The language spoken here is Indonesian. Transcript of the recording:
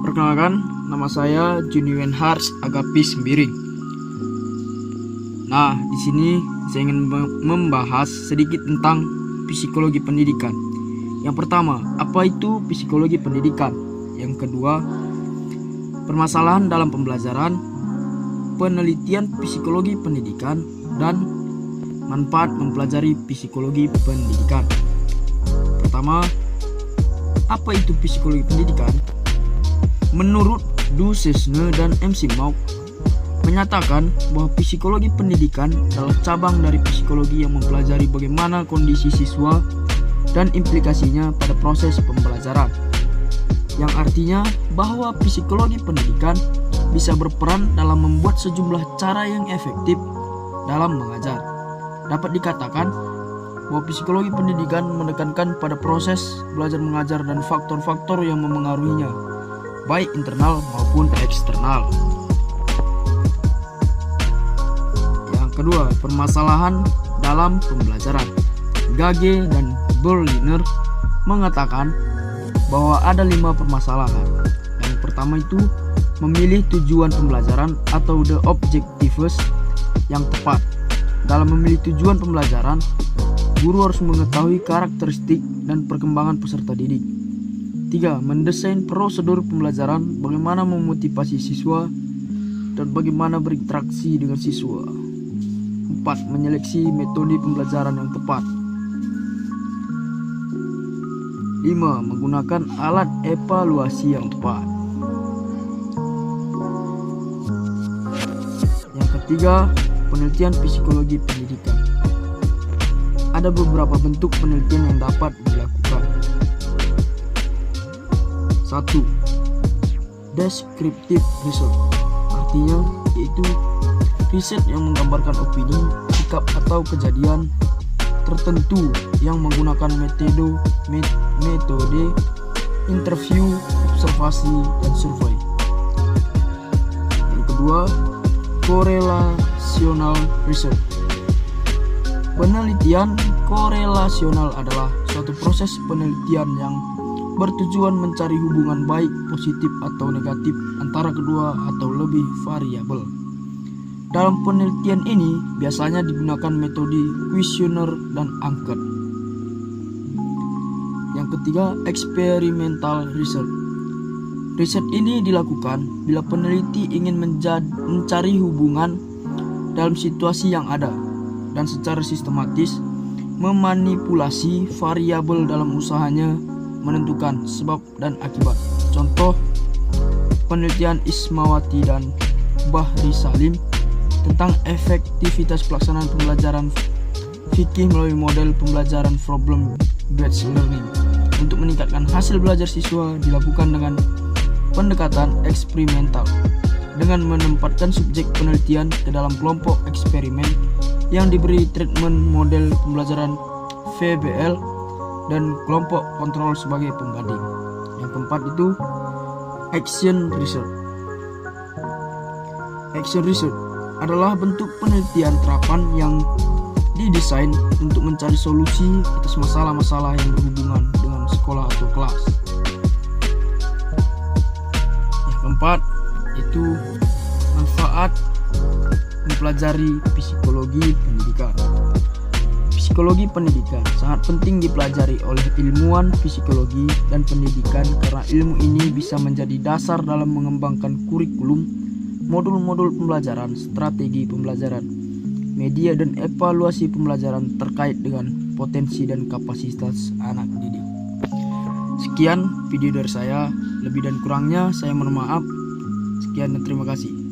Perkenalkan, nama saya Juniwen Hars Agapis Sembiring. Nah, di sini saya ingin membahas sedikit tentang psikologi pendidikan. Yang pertama, apa itu psikologi pendidikan? Yang kedua, permasalahan dalam pembelajaran, penelitian psikologi pendidikan, dan manfaat mempelajari psikologi pendidikan. Pertama, apa itu psikologi pendidikan? Menurut Du Sesne dan MC Mauk menyatakan bahwa psikologi pendidikan adalah cabang dari psikologi yang mempelajari bagaimana kondisi siswa dan implikasinya pada proses pembelajaran. Yang artinya bahwa psikologi pendidikan bisa berperan dalam membuat sejumlah cara yang efektif dalam mengajar. Dapat dikatakan bahwa psikologi pendidikan menekankan pada proses belajar mengajar dan faktor-faktor yang memengaruhinya, baik internal maupun eksternal. Yang kedua, permasalahan dalam pembelajaran. Gage dan Berliner mengatakan bahwa ada 5 permasalahan. Yang pertama itu memilih tujuan pembelajaran atau the objectives yang tepat. Dalam memilih tujuan pembelajaran, guru harus mengetahui karakteristik dan perkembangan peserta didik. 3. Mendesain prosedur pembelajaran, bagaimana memotivasi siswa dan bagaimana berinteraksi dengan siswa. 4. Menyeleksi metode pembelajaran yang tepat. 5. Menggunakan alat evaluasi yang tepat. Yang ketiga, penelitian psikologi pendidikan. Ada beberapa bentuk penelitian yang dapat dilakukan. 1. Descriptive research, artinya yaitu riset yang menggambarkan opini, sikap atau kejadian tertentu yang menggunakan metode interview, observasi, dan survei. Yang kedua, correlational research. Penelitian korelasional adalah suatu proses penelitian yang bertujuan mencari hubungan baik, positif atau negatif antara kedua atau lebih variabel. Dalam penelitian ini biasanya digunakan metode kuesioner dan angket. Yang ketiga, experimental research. Riset ini dilakukan bila peneliti ingin mencari hubungan dalam situasi yang ada dan secara sistematis memanipulasi variabel dalam usahanya menentukan sebab dan akibat. Contoh penelitian Ismawati dan Bahri Salim tentang efektivitas pelaksanaan pembelajaran fikih melalui model pembelajaran problem based learning. Untuk meningkatkan hasil belajar siswa dilakukan dengan pendekatan eksperimental dengan menempatkan subjek penelitian ke dalam kelompok eksperimen yang diberi treatment model pembelajaran VBL dan kelompok kontrol sebagai pembanding. Yang keempat itu action research. Action research adalah bentuk penelitian terapan yang didesain untuk mencari solusi atas masalah-masalah yang berhubungan dengan sekolah atau kelas. Yang keempat itu manfaat mempelajari psikologi pendidikan. Psikologi pendidikan sangat penting dipelajari oleh ilmuwan psikologi dan pendidikan karena ilmu ini bisa menjadi dasar dalam mengembangkan kurikulum, modul-modul pembelajaran, strategi pembelajaran, media dan evaluasi pembelajaran terkait dengan potensi dan kapasitas anak didik. Sekian video dari saya, lebih dan kurangnya saya mohon maaf. Sekian dan terima kasih.